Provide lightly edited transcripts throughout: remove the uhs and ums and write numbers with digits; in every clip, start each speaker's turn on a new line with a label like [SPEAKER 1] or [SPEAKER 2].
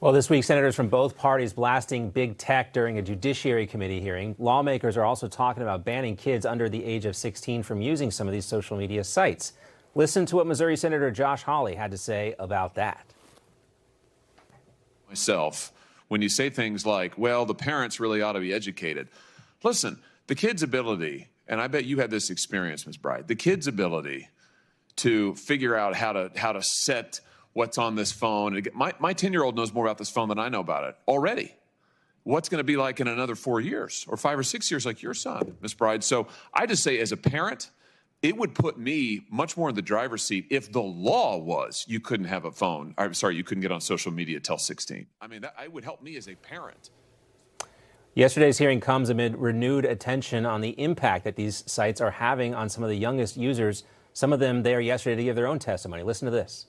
[SPEAKER 1] Well, this week, senators from both parties blasting big tech during a Judiciary Committee hearing. Lawmakers are also talking about banning kids under the age of 16 from using some of these social media sites. Listen to what Missouri Senator Josh Hawley had to say about that.
[SPEAKER 2] Myself, when you say things like, well, the parents really ought to be educated. Listen, the kid's ability, and I bet you had this experience, Ms. Bright, the kid's ability to figure out how to set what's on this phone. My 10-year-old knows more about this phone than I know about it already. What's going to be like in another 4 years or 5 or 6 years like your son, Ms. Bride? So I just say as a parent, it would put me much more in the driver's seat if the law was you couldn't have a phone. I'm sorry, you couldn't get on social media till 16. I mean, that would help me as a parent.
[SPEAKER 1] Yesterday's hearing comes amid renewed attention on the impact that these sites are having on some of the youngest users. Some of them there yesterday to give their own testimony. Listen to this.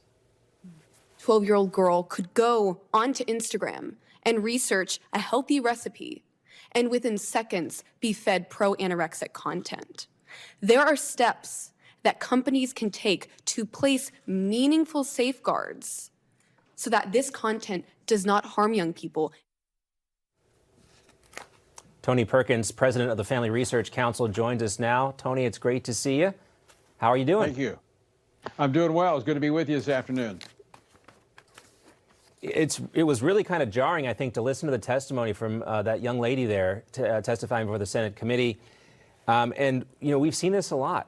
[SPEAKER 3] 12-year-old girl could go onto Instagram and research a healthy recipe and within seconds be fed pro-anorexic content. There are steps that companies can take to place meaningful safeguards so that this content does not harm young people.
[SPEAKER 1] Tony Perkins, president of the Family Research Council, joins us now. Tony, it's great to see you. How are you doing?
[SPEAKER 4] Thank you. I'm doing well. It's good to be with you this afternoon.
[SPEAKER 1] It was really kind of jarring, I think, to listen to the testimony from that young lady there testifying before the Senate committee. And, you know, we've seen this a lot.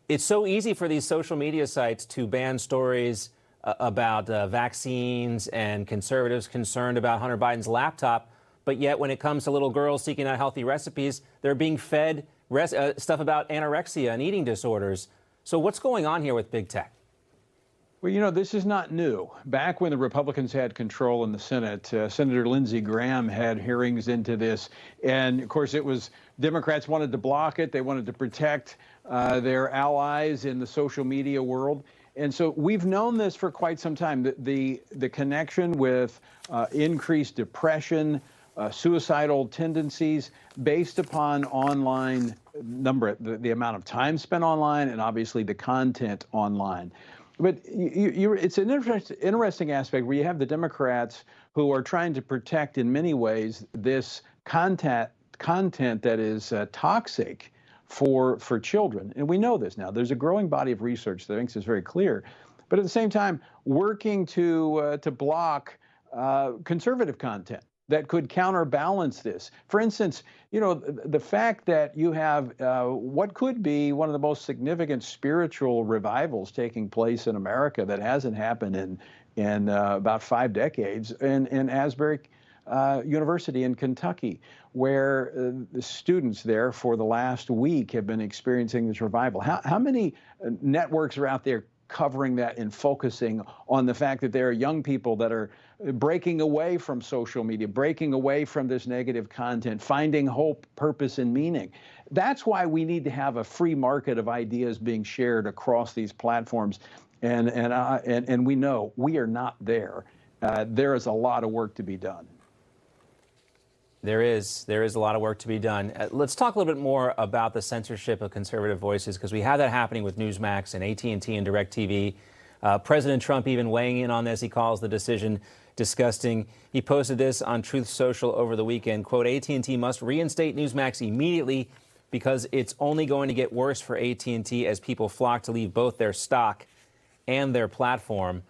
[SPEAKER 1] It's so easy for these social media sites to ban stories about vaccines and conservatives concerned about Hunter Biden's laptop. But yet when it comes to little girls seeking out healthy recipes, they're being fed stuff about anorexia and eating disorders. So what's going on here with big tech?
[SPEAKER 4] Well, you know, this is not new. Back when the Republicans had control in the Senate, Senator Lindsey Graham had hearings into this. And, of course, it was Democrats wanted to block it. They wanted to protect their allies in the social media world. And so we've known this for quite some time, the connection with increased depression, suicidal tendencies based upon online the amount of time spent online and obviously the content online. But it's an interesting aspect where you have the Democrats who are trying to protect in many ways this content that is toxic for children. And we know this now. There's a growing body of research that makes this very clear. But at the same time, working to block conservative content that could counterbalance this. For instance, you know, the fact that you have what could be one of the most significant spiritual revivals taking place in America that hasn't happened in about 5 decades in Asbury University in Kentucky, where the students there for the last week have been experiencing this revival. How many networks are out there covering that and focusing on the fact that there are young people that are breaking away from social media, breaking away from this negative content, finding hope, purpose, and meaning? That's why we need to have a free market of ideas being shared across these platforms. And we know we are not there. There is a lot of work to be done.
[SPEAKER 1] There is a lot of work to be done. Let's talk a little bit more about the censorship of conservative voices, because we have that happening with Newsmax and AT&T and DirecTV. President Trump even weighing in on this. He calls the decision disgusting. He posted this on Truth Social over the weekend. Quote, AT&T must reinstate Newsmax immediately because it's only going to get worse for AT&T as people flock to leave both their stock and their platform.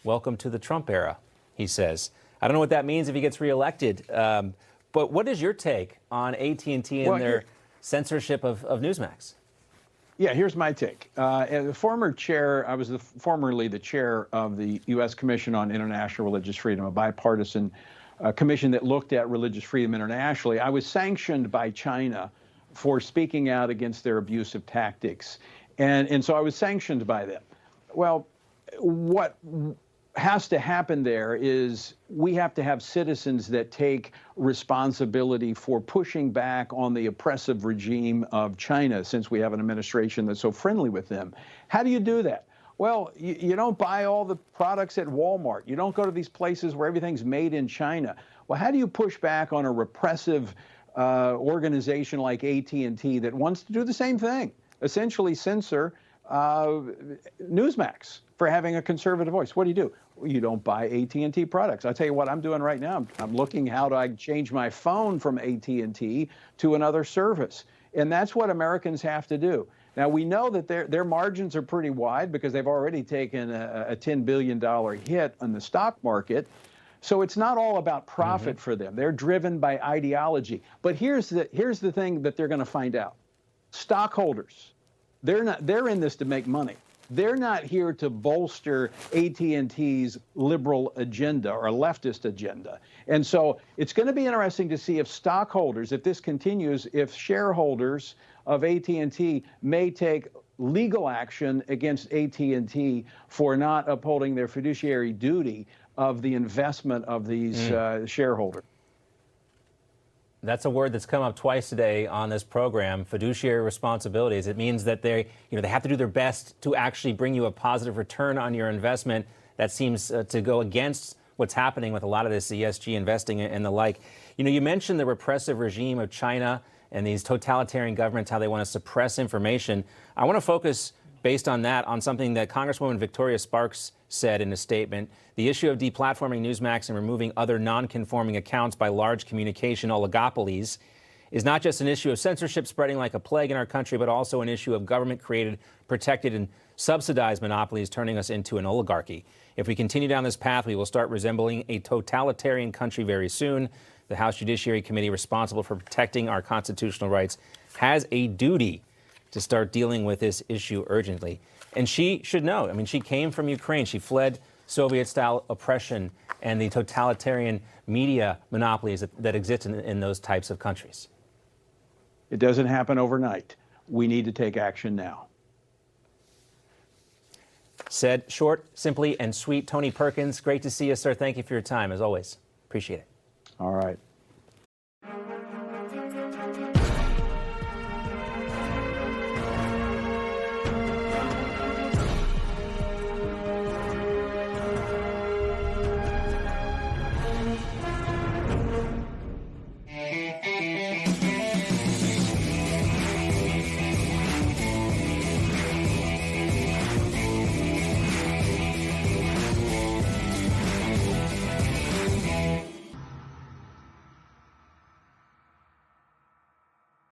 [SPEAKER 1] Welcome to the Trump era, he says. I don't know what that means if he gets reelected. But what is your take on AT&T and their censorship of Newsmax?
[SPEAKER 4] Yeah, here's my take. As a former chair, I was formerly the chair of the U.S. Commission on International Religious Freedom, a bipartisan commission that looked at religious freedom internationally. I was sanctioned by China for speaking out against their abusive tactics. And so I was sanctioned by them. Well, what has to happen there is we have to have citizens that take responsibility for pushing back on the oppressive regime of China, since we have an administration that's so friendly with them. How do you do that? Well, you don't buy all the products at Walmart. You don't go to these places where everything's made in China. Well, how do you push back on a repressive organization like AT&T that wants to do the same thing, essentially censor Newsmax for having a conservative voice. What do? Well, you don't buy AT&T products. I'll tell you what I'm doing right now. I'm looking how do I change my phone from AT&T to another service. And that's what Americans have to do. Now, we know that their margins are pretty wide because they've already taken a $10 billion hit on the stock market. So it's not all about profit for them. They're driven by ideology. But here's the thing that they're going to find out. Stockholders, they're in this to make money. They're not here to bolster AT&T's liberal agenda or leftist agenda. And so it's going to be interesting to see if stockholders, if this continues, if shareholders of AT&T may take legal action against AT&T for not upholding their fiduciary duty of the investment of these shareholders.
[SPEAKER 1] That's a word that's come up twice today on this program, fiduciary responsibilities. It means that they have to do their best to actually bring you a positive return on your investment. That seems to go against what's happening with a lot of this ESG investing and the like. You mentioned the repressive regime of China and these totalitarian governments, how they want to suppress information. I want to focus, based on that, on something that Congresswoman Victoria Sparks said in a statement. The issue of deplatforming Newsmax and removing other non-conforming accounts by large communication oligopolies is not just an issue of censorship spreading like a plague in our country, but also an issue of government-created, protected, and subsidized monopolies turning us into an oligarchy. If we continue down this path, we will start resembling a totalitarian country very soon. The House Judiciary Committee, responsible for protecting our constitutional rights, has a duty to start dealing with this issue urgently. And she should know. I mean, she came from Ukraine. She fled Soviet-style oppression and the totalitarian media monopolies that exist in those types of countries.
[SPEAKER 4] It doesn't happen overnight. We need to take action now.
[SPEAKER 1] Said short, simply, and sweet. Tony Perkins, great to see you, sir. Thank you for your time, as always. Appreciate it.
[SPEAKER 4] All right.